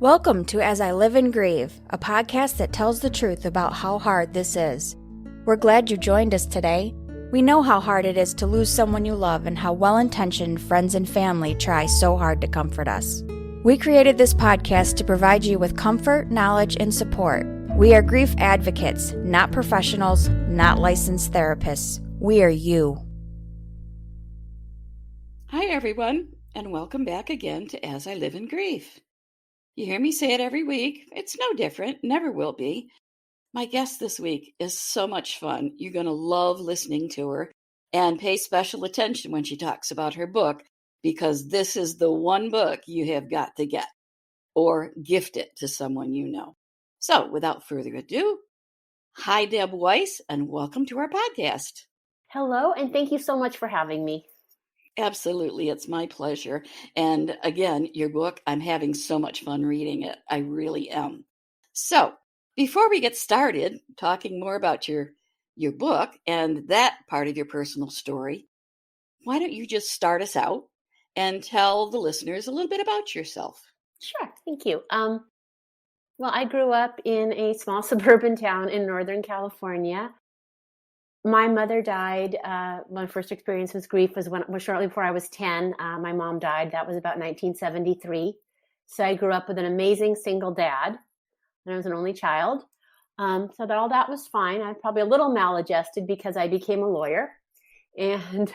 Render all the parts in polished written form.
Welcome to As I Live and Grieve, a podcast that tells the truth about how hard this is. We're glad you joined us today. We know how hard it is to lose someone you love and how well-intentioned friends and family try so hard to comfort us. We created this podcast to provide you with comfort, knowledge, and support. We are grief advocates, not professionals, not licensed therapists. We are you. Hi, everyone, and welcome back again to As I Live in Grief. You hear me say it every week. It's no different, never will be. My guest this week is so much fun. You're going to love listening to her and pay special attention when she talks about her book, because this is the one book you have got to get or gift it to someone you know. So without further ado, hi, Deb Weiss, and welcome to our podcast. Hello, and thank you so much for having me. Absolutely. It's my pleasure. And again, your book, I'm having so much fun reading it. I really am. So before we get started talking more about your book and that part of your personal story, why don't you just start us out and tell the listeners a little bit about yourself? Sure. Thank you. Well, I grew up in a small suburban town in Northern California. My mother died. My first experience with grief was shortly before I was 10. My mom died. That was about 1973. So I grew up with an amazing single dad, and I was an only child. So that all that was fine. I was probably a little maladjusted because I became a lawyer, and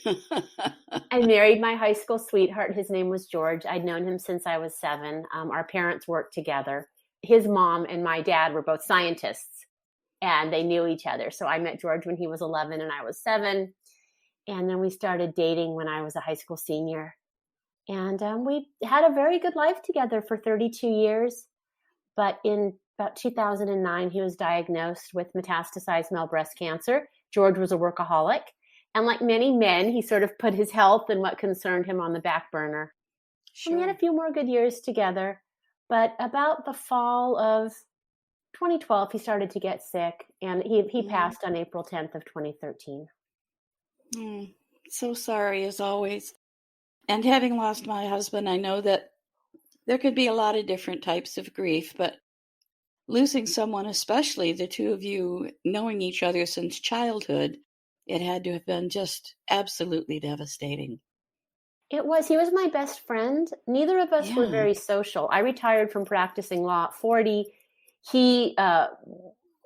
I married my high school sweetheart. His name was George. I'd known him since I was 7. Our parents worked together. His mom and my dad were both scientists, and they knew each other. So I met George when he was 11 and I was 7. And then we started dating when I was a high school senior. And we had a very good life together for 32 years. But in about 2009, he was diagnosed with metastasized male breast cancer. George was a workaholic. And like many men, he sort of put his health and what concerned him on the back burner. Sure. And we had a few more good years together. But about the fall of 2012, he started to get sick, and he passed on April 10th of 2013. So sorry, as always. And having lost my husband, I know that there could be a lot of different types of grief, but losing someone, especially the two of you knowing each other since childhood, it had to have been just absolutely devastating. It was. He was my best friend. Neither of us were very social. I retired from practicing law at 40. He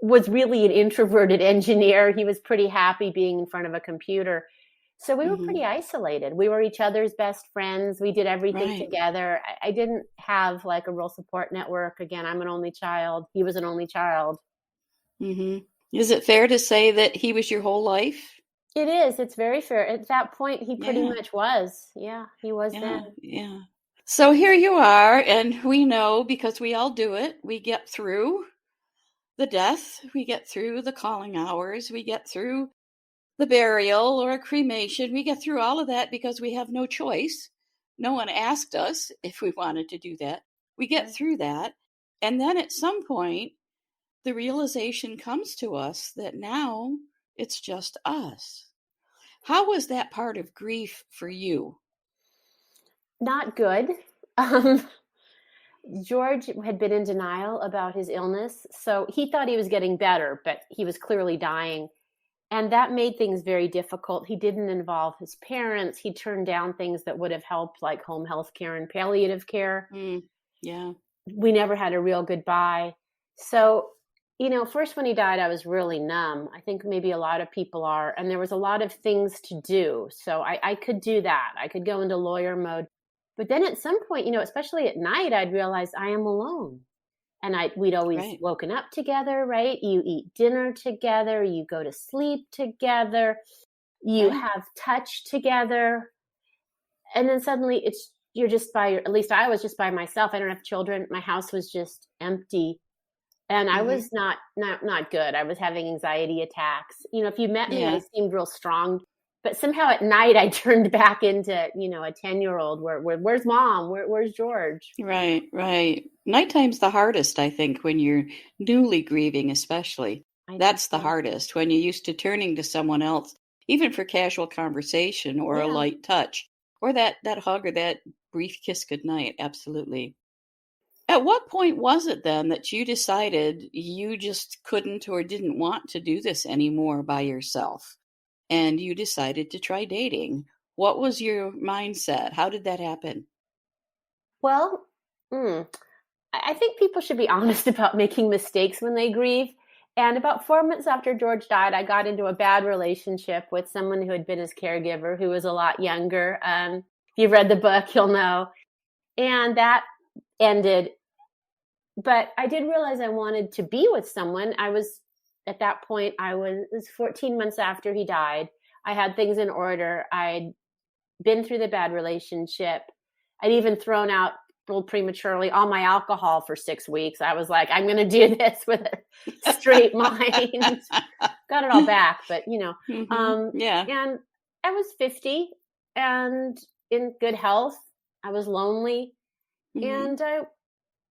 was really an introverted engineer. He was pretty happy being in front of a computer. So we were pretty isolated. We were each other's best friends. We did everything together. I didn't have like a real support network. Again, I'm an only child. He was an only child. Is it fair to say that he was your whole life? It is. It's very fair. At that point, he pretty much was. Yeah, he was then. Yeah. So here you are, and we know, because we all do it, we get through the death, we get through the calling hours, we get through the burial or a cremation, we get through all of that because we have no choice. No one asked us if we wanted to do that. We get through that, and then at some point, the realization comes to us that now it's just us. How was that part of grief for you? Not good. George had been in denial about his illness, so he thought he was getting better, but he was clearly dying. And that made things very difficult. He didn't involve his parents. He turned down things that would have helped, like home health care and palliative care. Yeah. We never had a real goodbye. So, first when he died, I was really numb. I think maybe a lot of people are. And there was a lot of things to do. So I could do that. I could go into lawyer mode. But then at some point, especially at night, I'd realize I am alone. And we'd always woken up together, right? You eat dinner together. You go to sleep together. You have touch together. And then suddenly you're just at least I was just by myself. I don't have children. My house was just empty. And I was not good. I was having anxiety attacks. If you met me, I seemed real strong. But somehow at night, I turned back into, a 10-year-old. Where's mom? Where's George? Right. Nighttime's the hardest, I think, when you're newly grieving, especially. That's the hardest, when you're used to turning to someone else, even for casual conversation or a light touch, or that hug or that brief kiss goodnight. Absolutely. At what point was it then that you decided you just couldn't or didn't want to do this anymore by yourself? And you decided to try dating. What was your mindset? How did that happen? Well, I think people should be honest about making mistakes when they grieve. And about 4 months after George died, I got into a bad relationship with someone who had been his caregiver, who was a lot younger. If you've read the book, you'll know. And that ended. But I did realize I wanted to be with someone. At that point, it was 14 months after he died. I had things in order. I'd been through the bad relationship. I'd even thrown out prematurely all my alcohol for 6 weeks. I was like, I'm going to do this with a straight mind. Got it all back, but Yeah. And I was 50 and in good health. I was lonely, and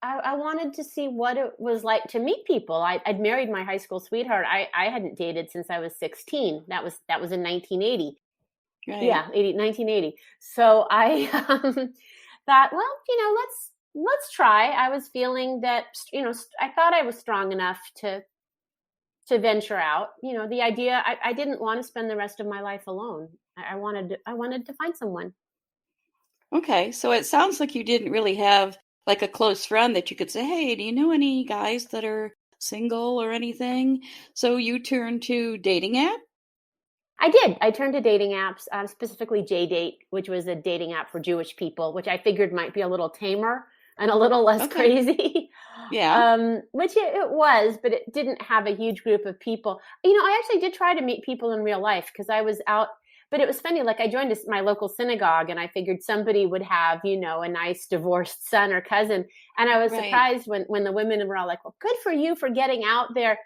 I wanted to see what it was like to meet people. I'd married my high school sweetheart. I hadn't dated since I was 16. That was in 1980. Right. Yeah, 1980. So I thought, well, let's try. I was feeling that, I thought I was strong enough to venture out. The idea, I didn't want to spend the rest of my life alone. I wanted to find someone. Okay, so it sounds like you didn't really have like a close friend that you could say, hey, do you know any guys that are single or anything? So you turned to dating app? I did. I turned to dating apps, specifically JDate, which was a dating app for Jewish people, which I figured might be a little tamer and a little less crazy. Yeah. Which it was, but it didn't have a huge group of people. I actually did try to meet people in real life because I was out, but it was funny. Like I joined my local synagogue and I figured somebody would have, a nice divorced son or cousin. And I was surprised when the women were all like, well, good for you for getting out there.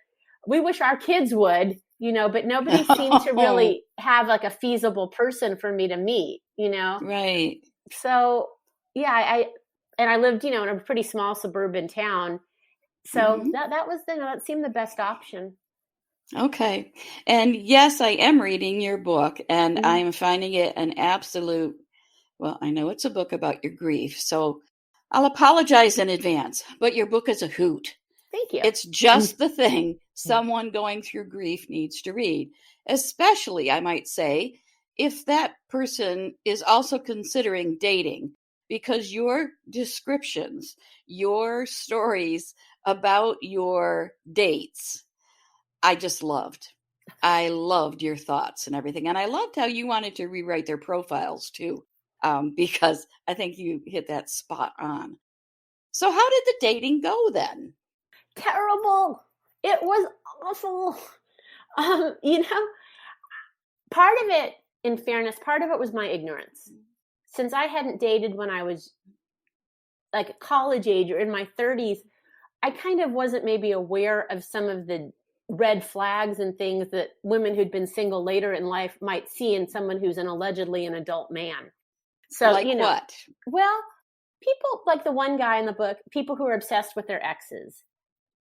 We wish our kids would. But nobody seemed to really have like a feasible person for me to meet, Right. So, yeah, I lived, in a pretty small suburban town. So that seemed the best option. Okay. And yes, I am reading your book and I am finding it an absolute, well, I know it's a book about your grief, so I'll apologize in advance, but your book is a hoot. Thank you. It's just the thing someone going through grief needs to read, especially, I might say, if that person is also considering dating, because your descriptions, your stories about your dates, I just loved. I loved your thoughts and everything. And I loved how you wanted to rewrite their profiles too, because I think you hit that spot on. So how did the dating go then? Terrible. It was awful. Part of it, in fairness, part of it was my ignorance. Since I hadn't dated when I was like college age or in my 30s, I kind of wasn't maybe aware of some of the red flags and things that women who'd been single later in life might see in someone who's allegedly an adult man. So, like what? Well, people like the one guy in the book, people who are obsessed with their exes,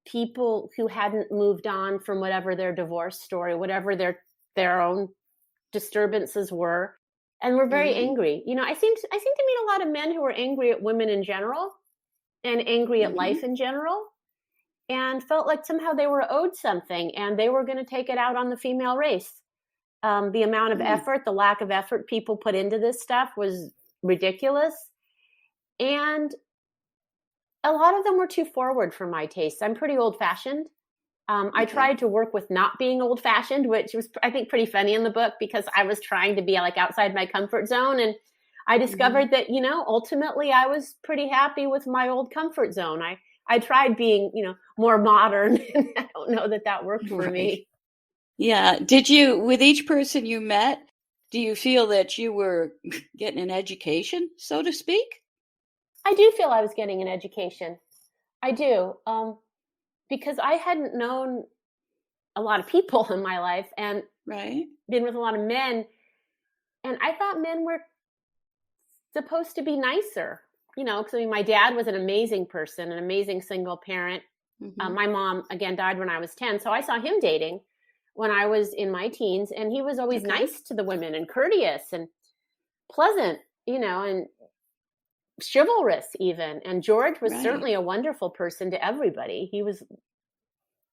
people who hadn't moved on from whatever their divorce story, whatever their own disturbances were, and were very angry. I seem to meet a lot of men who were angry at women in general and angry at life in general, and felt like somehow they were owed something and they were going to take it out on the female race. The amount of effort, the lack of effort people put into this stuff was ridiculous. And a lot of them were too forward for my taste. I'm pretty old-fashioned. I tried to work with not being old-fashioned, which was, I think, pretty funny in the book because I was trying to be like outside my comfort zone. And I discovered that, ultimately I was pretty happy with my old comfort zone. I tried being, more modern. And I don't know that worked for me. Yeah. Did you, with each person you met, do you feel that you were getting an education, so to speak? I do feel I was getting an education. I do. Because I hadn't known a lot of people in my life and been with a lot of men. And I thought men were supposed to be nicer, because my dad was an amazing person, an amazing single parent. My mom, again, died when I was 10. So I saw him dating when I was in my teens. And he was always nice to the women and courteous and pleasant, and chivalrous even. And George was Right. certainly a wonderful person to everybody. He was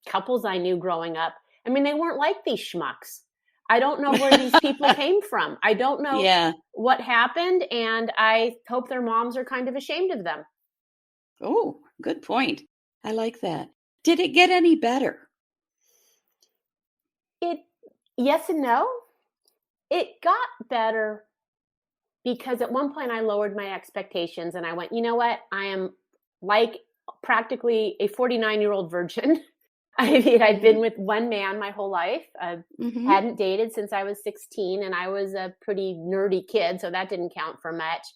couples I knew growing up. I mean, they weren't like these schmucks. I don't know where these people came from. I don't know Yeah. what happened. And I hope their moms are kind of ashamed of them. Oh, good point. I like that. Did it get any better? Yes and no. It got better because at one point I lowered my expectations and I went, you know what? I am like practically a 49-year-old virgin. I mean, I'd been with one man my whole life. I hadn't dated since I was 16, and I was a pretty nerdy kid, so that didn't count for much.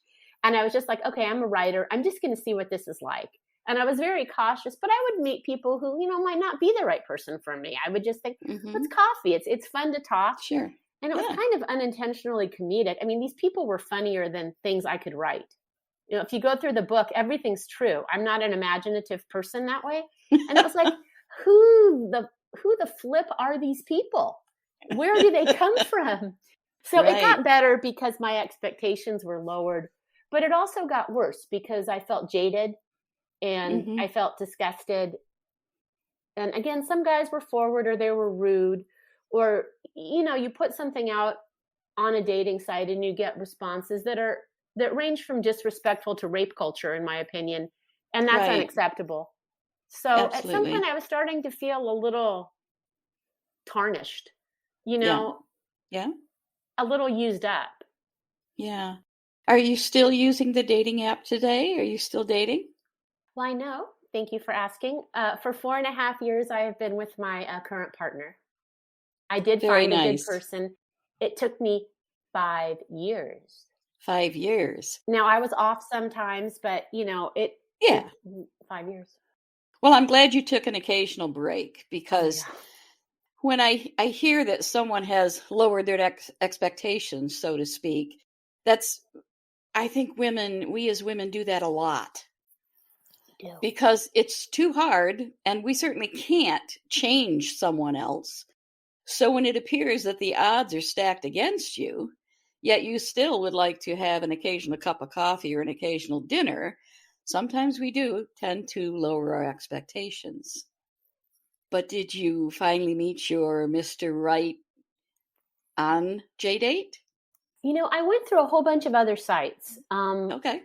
And I was just like, okay, I'm a writer. I'm just going to see what this is like. And I was very cautious, but I would meet people who, might not be the right person for me. I would just think, let's coffee. It's fun to talk. Sure. And it was kind of unintentionally comedic. I mean, these people were funnier than things I could write. If you go through the book, everything's true. I'm not an imaginative person that way. And it was like, who the flip are these people? Where do they come from? So It got better because my expectations were lowered, but it also got worse because I felt jaded and I felt disgusted. And again, some guys were forward or they were rude, or, you put something out on a dating site and you get responses that range from disrespectful to rape culture, in my opinion. And that's unacceptable. So Absolutely. At some point I was starting to feel a little tarnished, Yeah. a little used up. Yeah. Are you still using the dating app today? Are you still dating? Well, I know. Thank you for asking. For 4.5 years, I have been with my current partner. I did find a good person. It took me 5 years. 5 years. Now, I was off sometimes, but, it 5 years. Well, I'm glad you took an occasional break because when I hear that someone has lowered their expectations, so to speak, I think we as women do that a lot. Because it's too hard and we certainly can't change someone else. So when it appears that the odds are stacked against you, yet you still would like to have an occasional cup of coffee or an occasional dinner, sometimes we do tend to lower our expectations. But did you finally meet your Mr. Right on JDate? I went through a whole bunch of other sites. Okay.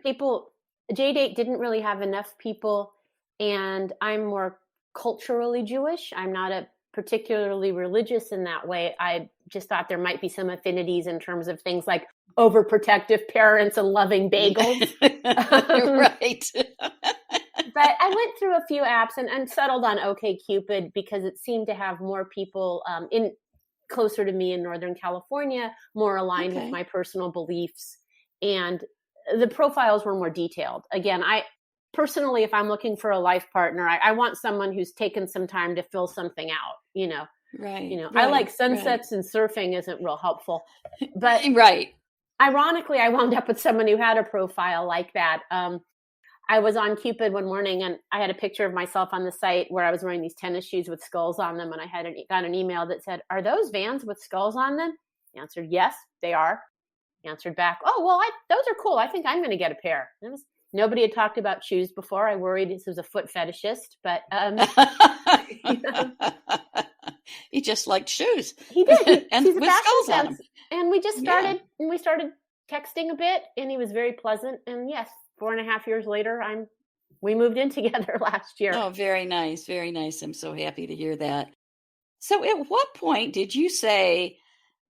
JDate didn't really have enough people, and I'm more culturally Jewish. I'm not a particularly religious in that way. I just thought there might be some affinities in terms of things like overprotective parents and loving bagels. Right. But I went through a few apps and settled on OkCupid because it seemed to have more people closer to me in Northern California, more aligned with my personal beliefs. And the profiles were more detailed. Again, personally, if I'm looking for a life partner, I want someone who's taken some time to fill something out, Right. I like sunsets and surfing isn't real helpful. But ironically, I wound up with someone who had a profile like that. I was on Cupid one morning and I had a picture of myself on the site where I was wearing these tennis shoes with skulls on them. And I got an email that said, "Are those Vans with skulls on them?" I answered, "Yes, they are." He answered back, "Oh, well, those are cool. I think I'm going to get a pair." Nobody had talked about shoes before. I worried this was a foot fetishist, but he just liked shoes. He did. And He's a with fashion skulls on sense. them. And we just started, and we started texting a bit, and he was very pleasant. And yes, 4.5 years later, we moved in together last year. Oh, very nice. Very nice. I'm so happy to hear that. So at what point did you say,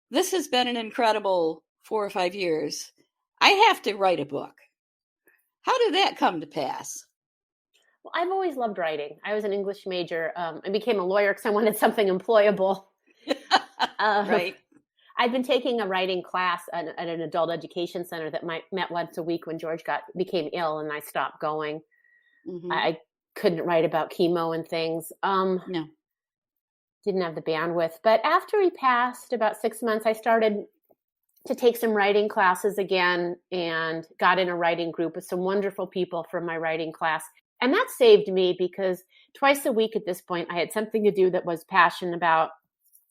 this has been an incredible 4 or 5 years. I have to write a book. How did that come to pass? Well, I've always loved writing. I was an English major. I became a lawyer because I wanted something employable. Right. I'd been taking a writing class at an adult education center that met once a week when George became ill, and I stopped going. I couldn't write about chemo and things. No. Didn't have the bandwidth. But after he passed, about 6 months, I started to take some writing classes again and got in a writing group with some wonderful people from my writing class. And that saved me because twice a week at this point, I had something to do that was passionate about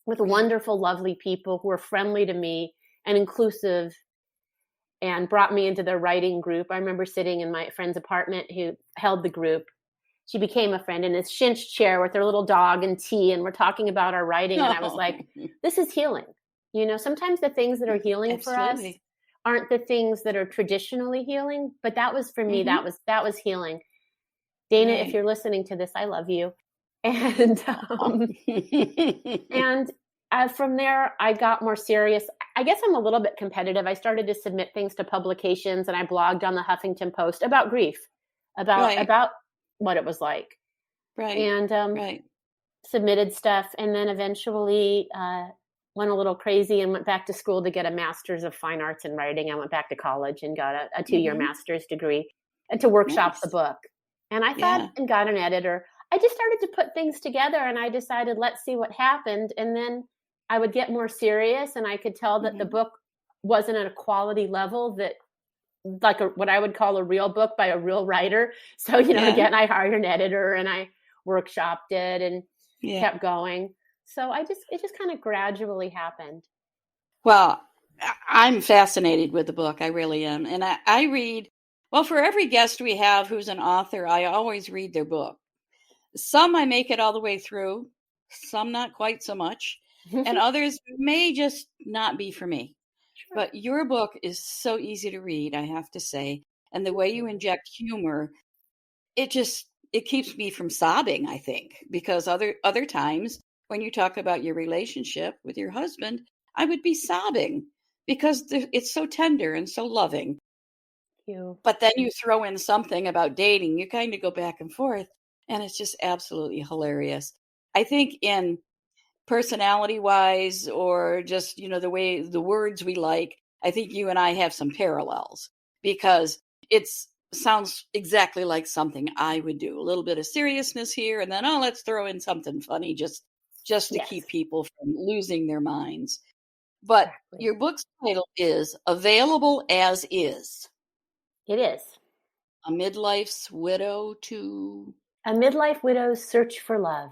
with wonderful, lovely people who were friendly to me and inclusive. and brought me into the writing group. I remember sitting in my friend's apartment who held the group. She became a friend in this cinch chair with her little dog and tea, and we're talking about our writing. And I was like, this is healing. Sometimes the things that are healing for us aren't the things that are traditionally healing, but that was for me, that was healing. Dana, if you're listening to this, I love you. And from there, I got more serious. I guess I'm a little bit competitive. I started to submit things to publications, and I blogged on the Huffington Post about grief, about what it was like. Right. And submitted stuff, and then eventually went a little crazy and went back to school to get a master's of fine arts in writing. I went back to college and got a 2-year master's degree and to workshop the book. And I thought and got an editor. I just started to put things together, and I decided, let's see what happened. And then I would get more serious, and I could tell that the book wasn't at a quality level that, like what I would call a real book by a real writer. So, again, I hired an editor and I workshopped it and kept going. So it just kind of gradually happened. Well, I'm fascinated with the book. I really am. And I read, well, for every guest we have who's an author, I always read their book. Some I make it all the way through, some not quite so much, and others may just not be for me. Sure. But your book is so easy to read, I have to say. And the way you inject humor, it keeps me from sobbing, I think, because other times when you talk about your relationship with your husband, I would be sobbing because it's so tender and so loving. But then you throw in something about dating, you kind of go back and forth, and it's just absolutely hilarious. I think in personality-wise, or just, the way the words we like, I think you and I have some parallels, because it sounds exactly like something I would do. A little bit of seriousness here, and then, let's throw in something funny just to keep people from losing their minds. But your book's title is Available as Is. It is. A midlife's widow to... A midlife widow's search for love.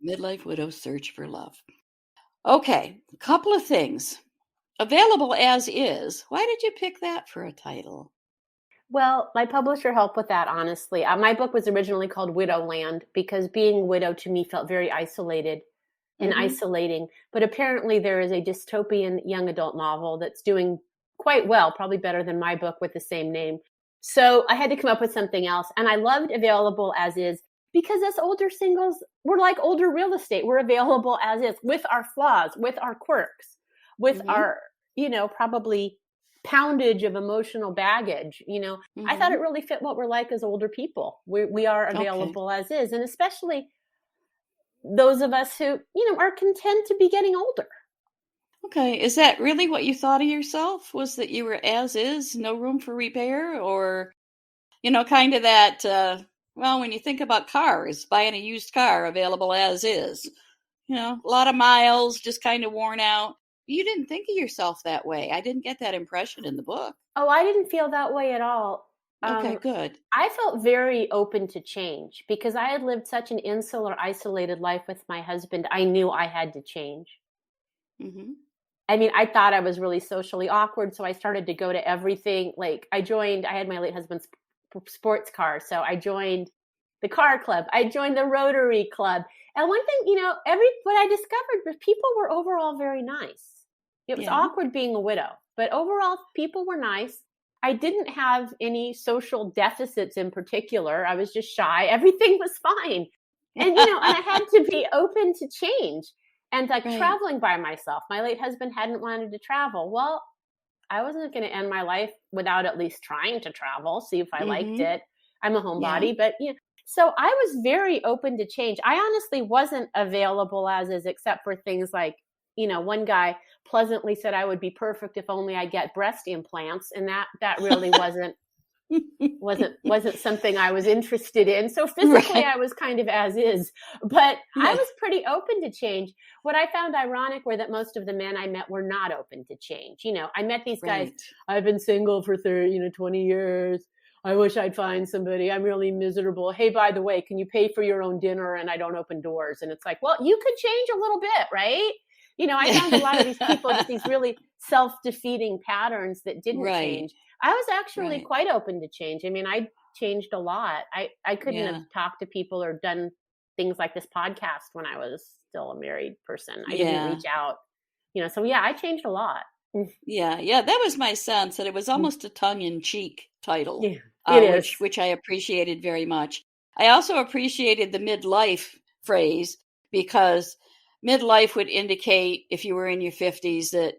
Midlife widow's search for love. Okay, a couple of things. Available as is. Why did you pick that for a title? Well, my publisher helped with that, honestly. My book was originally called Widowland because being a widow to me felt very isolated and isolating. But apparently there is a dystopian young adult novel that's doing quite well, probably better than my book with the same name. So I had to come up with something else. And I loved Available as Is because as older singles, we're like older real estate. We're available as is, with our flaws, with our quirks, with our, probably poundage of emotional baggage. I thought it really fit what we're like as older people. We are available as is. And especially those of us who, are content to be getting older. Okay. Is that really what you thought of yourself? Was that you were as is, no room for repair? Or, kind of that, when you think about cars, buying a used car, available as is, a lot of miles, just kind of worn out. You didn't think of yourself that way. I didn't get that impression in the book. Oh, I didn't feel that way at all. Okay, good. I felt very open to change because I had lived such an insular, isolated life with my husband. I knew I had to change. Mm-hmm. I mean, I thought I was really socially awkward, so I started to go to everything. Like I had my late husband's sports car, so I joined the car club. I joined the Rotary Club. And one thing, what I discovered was people were overall very nice. It was awkward being a widow, but overall people were nice. I didn't have any social deficits in particular. I was just shy. Everything was fine. And, and I had to be open to change. And traveling by myself. My late husband hadn't wanted to travel. Well, I wasn't going to end my life without at least trying to travel, see if I liked it. I'm a homebody, but so I was very open to change. I honestly wasn't available as is, except for things like, one guy pleasantly said I would be perfect if only I get breast implants. And that really wasn't something I was interested in. So physically I was kind of as is, but I was pretty open to change. What I found ironic were that most of the men I met were not open to change. I met these guys, I've been single for 20 years. I wish I'd find somebody. I'm really miserable. Hey, by the way, can you pay for your own dinner and I don't open doors? And it's like, well, you could change a little bit, right? I found a lot of these people, just these really self-defeating patterns that didn't Right. change. I was actually Right. quite open to change. I mean, I changed a lot. I couldn't Yeah. have talked to people or done things like this podcast when I was still a married person. I didn't Yeah. reach out, so yeah, I changed a lot. Yeah. Yeah. That was my sense, that it was almost a tongue-in-cheek title, Yeah, it is. which I appreciated very much. I also appreciated the midlife phrase, because midlife would indicate, if you were in your 50s, that,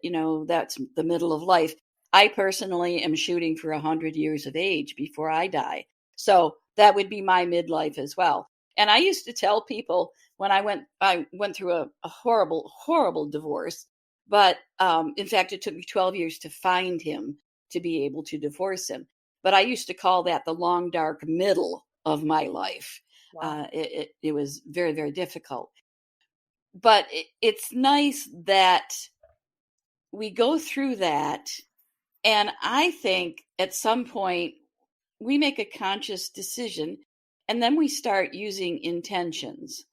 that's the middle of life. I personally am shooting for 100 years of age before I die. So that would be my midlife as well. And I used to tell people, when I went through a horrible, horrible divorce, but in fact, it took me 12 years to find him to be able to divorce him. But I used to call that the long, dark middle of my life. Wow. It was very, very difficult. But it's nice that we go through that. And I think at some point we make a conscious decision, and then we start using intentions,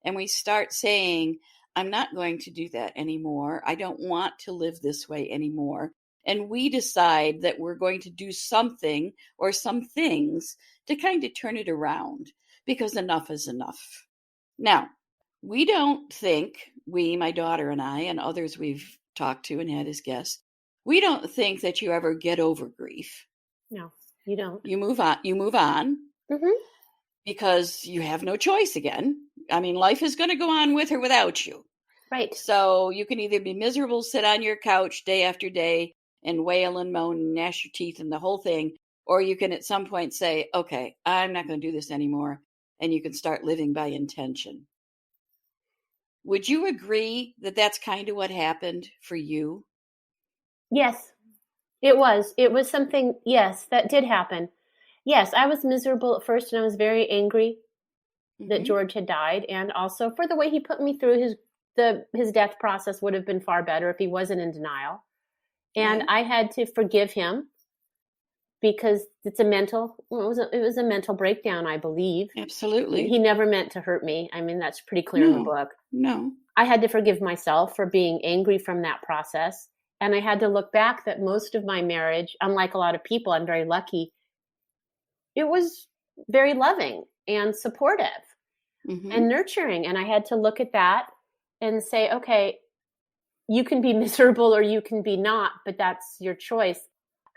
and we start saying, I'm not going to do that anymore. I don't want to live this way anymore. And we decide that we're going to do something or some things to kind of turn it around, because enough is enough. Now, we don't think, my daughter and I, and others we've talked to and had as guests, we don't think that you ever get over grief. No, you don't. You move on. Mm-hmm. Because you have no choice again. I mean, life is going to go on with or without you. Right. So you can either be miserable, sit on your couch day after day and wail and moan and gnash your teeth and the whole thing, or you can at some point say, okay, I'm not going to do this anymore. And you can start living by intention. Would you agree that that's kind of what happened for you? Yes, it was. It was something, yes, that did happen. Yes, I was miserable at first, and I was very angry that George had died, and also for the way he put me through. His death process would have been far better if he wasn't in denial. And Right. I had to forgive him, because it was a mental breakdown, I believe. Absolutely. He never meant to hurt me. I mean, that's pretty clear in the book. No. I had to forgive myself for being angry from that process. And I had to look back that most of my marriage, unlike a lot of people, I'm very lucky, it was very loving and supportive and nurturing. And I had to look at that and say, okay, you can be miserable or you can be not, but that's your choice.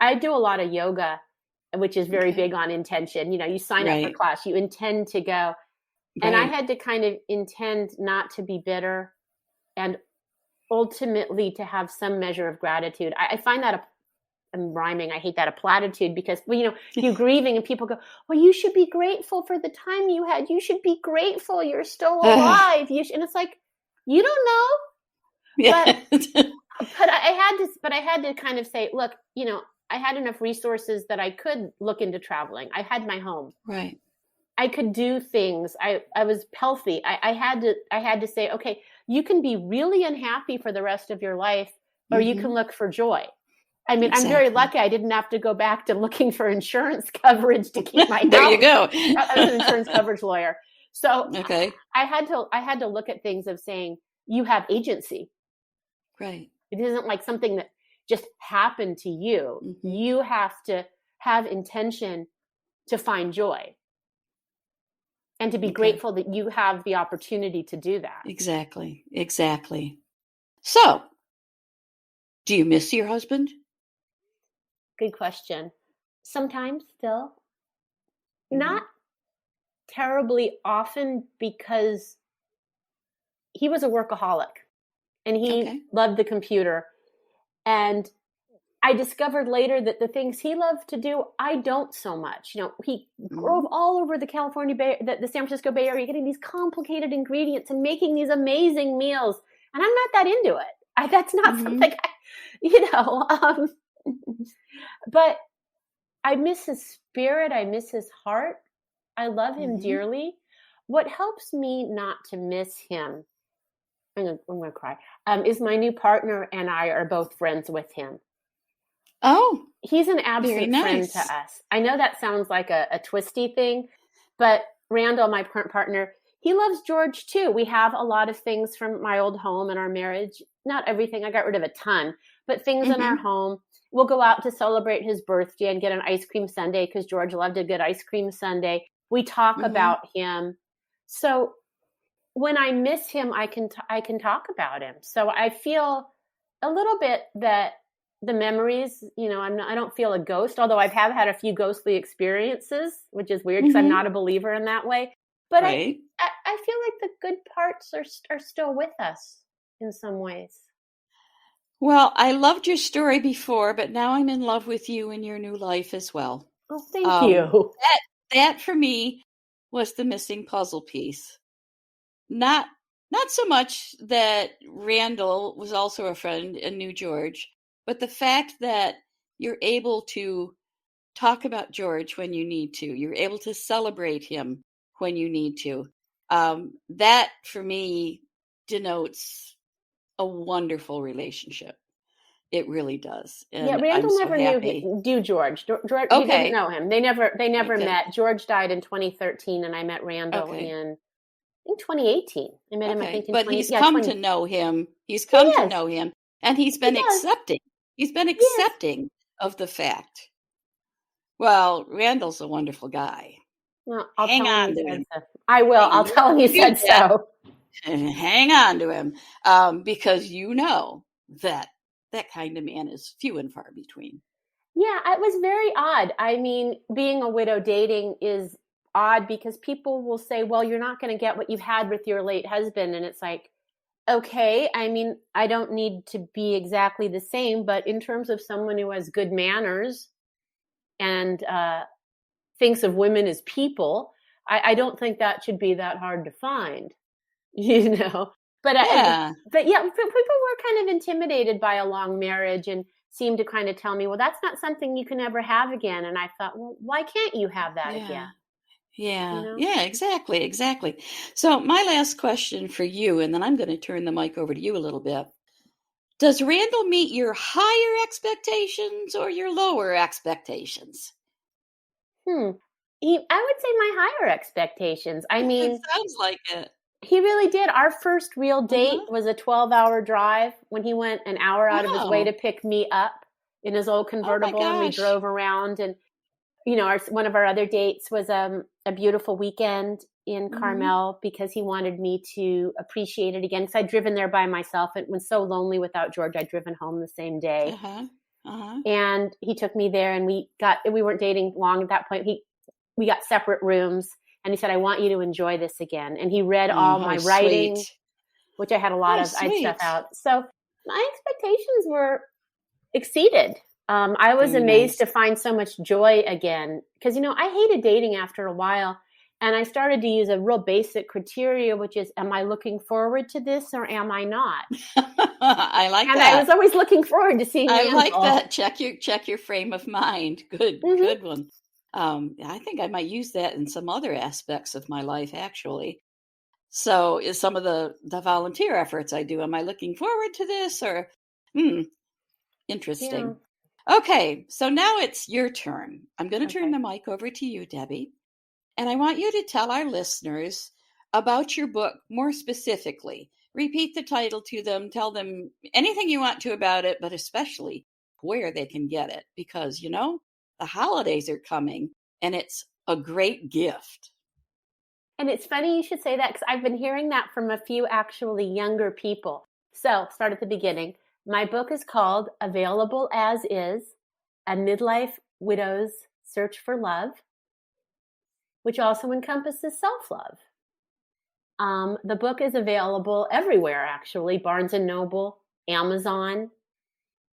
I do a lot of yoga, which is very big on intention. You sign up for class, you intend to go. And I had to kind of intend not to be bitter and ultimately to have some measure of gratitude. I find that I'm rhyming. I hate that, a platitude, because, you're grieving and people go, well, you should be grateful for the time you had. You should be grateful you're still alive. And it's like, you don't know. Yeah. But I had to kind of say, look, I had enough resources that I could look into traveling. I had my home. Right. I could do things. I was healthy. I had to say, okay, you can be really unhappy for the rest of your life, or you can look for joy. I mean, I'm very lucky I didn't have to go back to looking for insurance coverage to keep my house. There you go. I was an insurance coverage lawyer. So Okay. I had to look at things of saying, you have agency. Right. It isn't like something that just happened to you. You have to have intention to find joy and to be grateful that you have the opportunity to do that. Exactly. So, do you miss your husband? Good question. Sometimes still. Not terribly often, because he was a workaholic and he loved the computer. And I discovered later that the things he loved to do, I don't so much. He drove all over the the San Francisco Bay Area, getting these complicated ingredients and making these amazing meals. And I'm not that into it. That's not something, but I miss his spirit. I miss his heart. I love him dearly. What helps me not to miss him, I'm going to cry, is my new partner and I are both friends with him. Oh, he's an absent friend to us. I know that sounds like a twisty thing, but Randall, my current partner, he loves George too. We have a lot of things from my old home and our marriage. Not everything. I got rid of a ton, but things in our home. We'll go out to celebrate his birthday and get an ice cream sundae because George loved a good ice cream sundae. We talk about him. So when I miss him, I can talk about him. So I feel a little bit that the memories, I don't feel a ghost, although I have had a few ghostly experiences, which is weird because I'm not a believer in that way. But right. I feel like the good parts are still with us in some ways. Well, I loved your story before, but now I'm in love with you in your new life as well. Oh, thank you. That for me was the missing puzzle piece. Not so much that Randall was also a friend and knew George, but the fact that you're able to talk about George when you need to. You're able to celebrate him when you need to. That for me denotes a wonderful relationship. It really does. And Randall I'm never knew George. George okay. He didn't know him. They never met. George died in 2013, and I met Randall in 2018. I met him, I think, but he's come to know him. He's come to know him, and he's been accepting. He's been accepting of the fact. Well, Randall's a wonderful guy. Well, I'll hang tell on him to him. I will. I'll tell him you said so. Hang on to him, because that kind of man is few and far between. Yeah, it was very odd. I mean, being a widow dating is odd because people will say, well, you're not going to get what you've had with your late husband. And it's like, okay, I mean, I don't need to be exactly the same, but in terms of someone who has good manners and thinks of women as people, I don't think that should be that hard to find, But people were kind of intimidated by a long marriage and seemed to kind of tell me, well, that's not something you can ever have again. And I thought, well, why can't you have that again? Yeah. Yeah, exactly. So my last question for you, and then I'm going to turn the mic over to you a little bit. Does Randall meet your higher expectations or your lower expectations? I would say my higher expectations. I mean, it sounds like it. He really did. Our first real date was a 12-hour drive when he went an hour out of his way to pick me up in his old convertible, and we drove around. And one of our other dates was a beautiful weekend in Carmel because he wanted me to appreciate it again. Because I'd driven there by myself. It was so lonely without George. I'd driven home the same day, and he took me there. And we weren't dating long at that point. We got separate rooms. And he said, I want you to enjoy this again. And he read all my writing, which I had a lot of stuff out. So my expectations were exceeded. I was amazed to find so much joy again. Because, I hated dating after a while. And I started to use a real basic criteria, which is, am I looking forward to this or am I not? I like that. And I was always looking forward to seeing I like that. Check your frame of mind. Good one. I think I might use that in some other aspects of my life, actually. So is some of the volunteer efforts I do, am I looking forward to this or, interesting. Yeah. Okay. So now it's your turn. I'm going to turn the mic over to you, Debbie. And I want you to tell our listeners about your book more specifically. Repeat the title to them, tell them anything you want to about it, but especially where they can get it, because, the holidays are coming, and it's a great gift. And it's funny you should say that, because I've been hearing that from a few actually younger people. So start at the beginning. My book is called Available As Is, A Midlife Widow's Search for Love, which also encompasses self-love. The book is available everywhere, actually, Barnes & Noble, Amazon,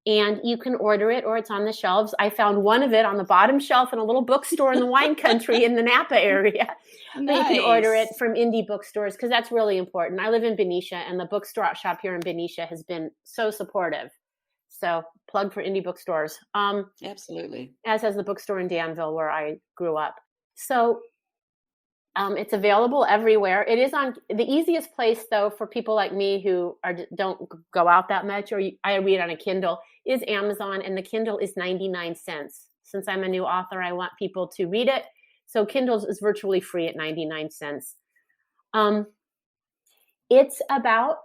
and you can order it or it's on the shelves. I found one of it on the bottom shelf in a little bookstore in the wine country in the Napa area. Nice. But you can order it from indie bookstores because that's really important. I live in Benicia, and the bookstore shop here in Benicia has been so supportive. So plug for indie bookstores. Absolutely. As has the bookstore in Danville where I grew up. So it's available everywhere. It is on the easiest place, though, for people like me who don't go out that much, or I read on a Kindle, is Amazon, and the Kindle is 99 cents. Since I'm a new author, I want people to read it. So Kindle is virtually free at 99 cents. It's about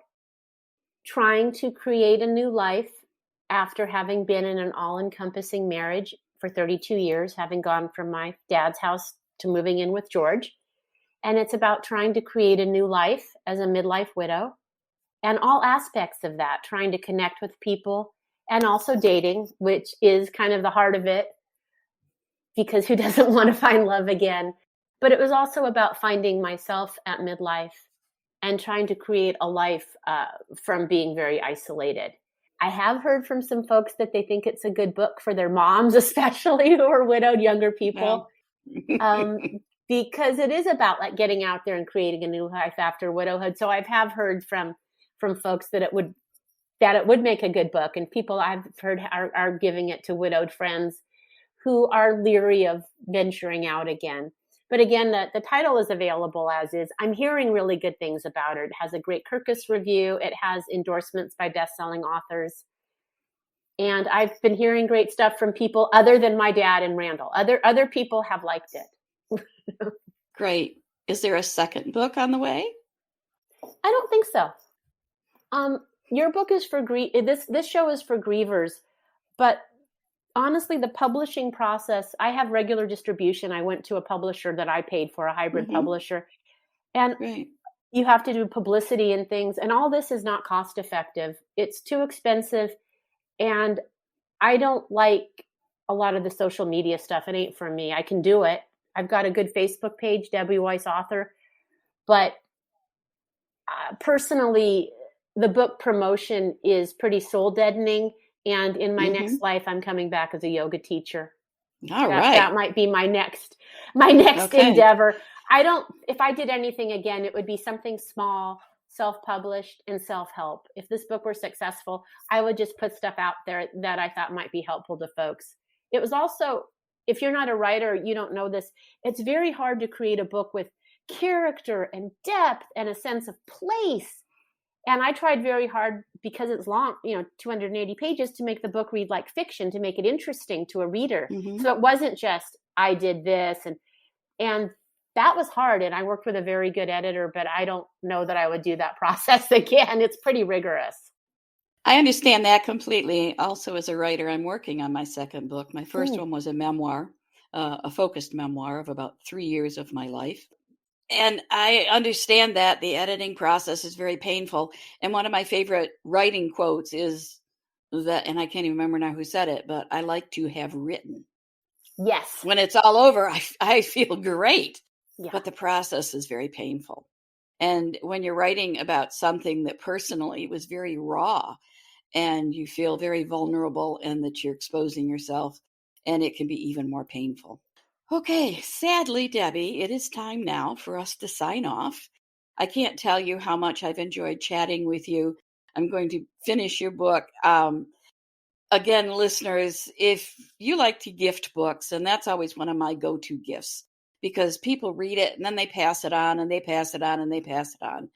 trying to create a new life after having been in an all-encompassing marriage for 32 years, having gone from my dad's house to moving in with George. And it's about trying to create a new life as a midlife widow and all aspects of that, trying to connect with people and also dating, which is kind of the heart of it, because who doesn't want to find love again? But it was also about finding myself at midlife and trying to create a life from being very isolated. I have heard from some folks that they think it's a good book for their moms, especially who are widowed younger people, because it is about like getting out there and creating a new life after widowhood. So I have heard from folks that it would make a good book, and people I've heard are giving it to widowed friends who are leery of venturing out again. But again, the title is available as is. I'm hearing really good things about it. It has a great Kirkus review. It has endorsements by best-selling authors. And I've been hearing great stuff from people other than my dad and Randall. Other people have liked it. Great. Is there a second book on the way? I don't think so. Your book is for this show is for grievers, but honestly, the publishing process, I have regular distribution. I went to a publisher that I paid for, a hybrid publisher. And you have to do publicity and things. And all this is not cost effective. It's too expensive. And I don't like a lot of the social media stuff. It ain't for me. I can do it. I've got a good Facebook page, Debbie Weiss author. But personally, the book promotion is pretty soul deadening. And in my next life, I'm coming back as a yoga teacher. All right. That might be my next endeavor. If I did anything again, it would be something small, self-published, and self-help. If this book were successful, I would just put stuff out there that I thought might be helpful to folks. It was also, if you're not a writer, you don't know this, it's very hard to create a book with character and depth and a sense of place. And I tried very hard, because it's long, 280 pages, to make the book read like fiction, to make it interesting to a reader. So it wasn't just, I did this. And that was hard. And I worked with a very good editor, but I don't know that I would do that process again. It's pretty rigorous. I understand that completely. Also, as a writer, I'm working on my second book. My first one was a memoir, a focused memoir of about 3 years of my life. And I understand that the editing process is very painful. And one of my favorite writing quotes is that, and I can't even remember now who said it, but I like to have written. Yes. When it's all over, I feel great. Yeah. But the process is very painful. And when you're writing about something that personally was very raw, and you feel very vulnerable, and that you're exposing yourself, and it can be even more painful. Okay, sadly, Debbie, it is time now for us to sign off. I can't tell you how much I've enjoyed chatting with you. I'm going to finish your book. Again, listeners, if you like to gift books, and that's always one of my go-to gifts, because people read it and then they pass it on and they pass it on and they pass it on.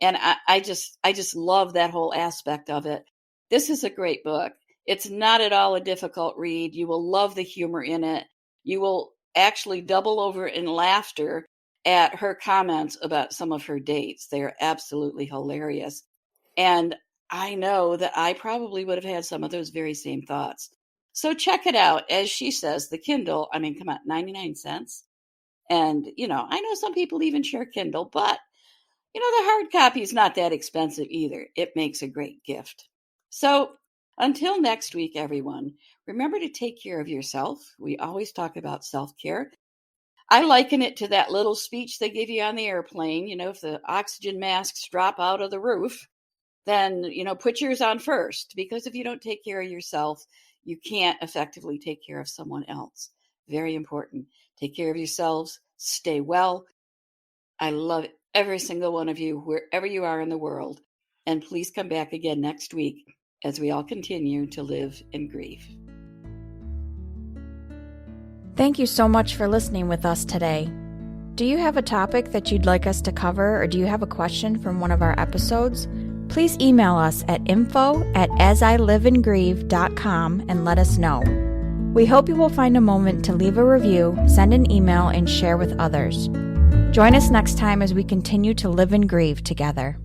And I just love that whole aspect of it. This is a great book. It's not at all a difficult read. You will love the humor in it. You will actually double over in laughter at her comments about some of her dates. They are absolutely hilarious. And I know that I probably would have had some of those very same thoughts. So check it out. As she says, the Kindle, I mean, come on, 99 cents. And, I know some people even share Kindle, but, the hard copy is not that expensive either. It makes a great gift. So until next week, everyone, remember to take care of yourself. We always talk about self-care. I liken it to that little speech they give you on the airplane. If the oxygen masks drop out of the roof, then, put yours on first, because if you don't take care of yourself, you can't effectively take care of someone else. Very important. Take care of yourselves. Stay well. I love every single one of you, wherever you are in the world. And please come back again next week as we all continue to live in grief. Thank you so much for listening with us today. Do you have a topic that you'd like us to cover, or do you have a question from one of our episodes? Please email us at info@asiliveinGrieve.com and let us know. We hope you will find a moment to leave a review, send an email, and share with others. Join us next time as we continue to live and grieve together.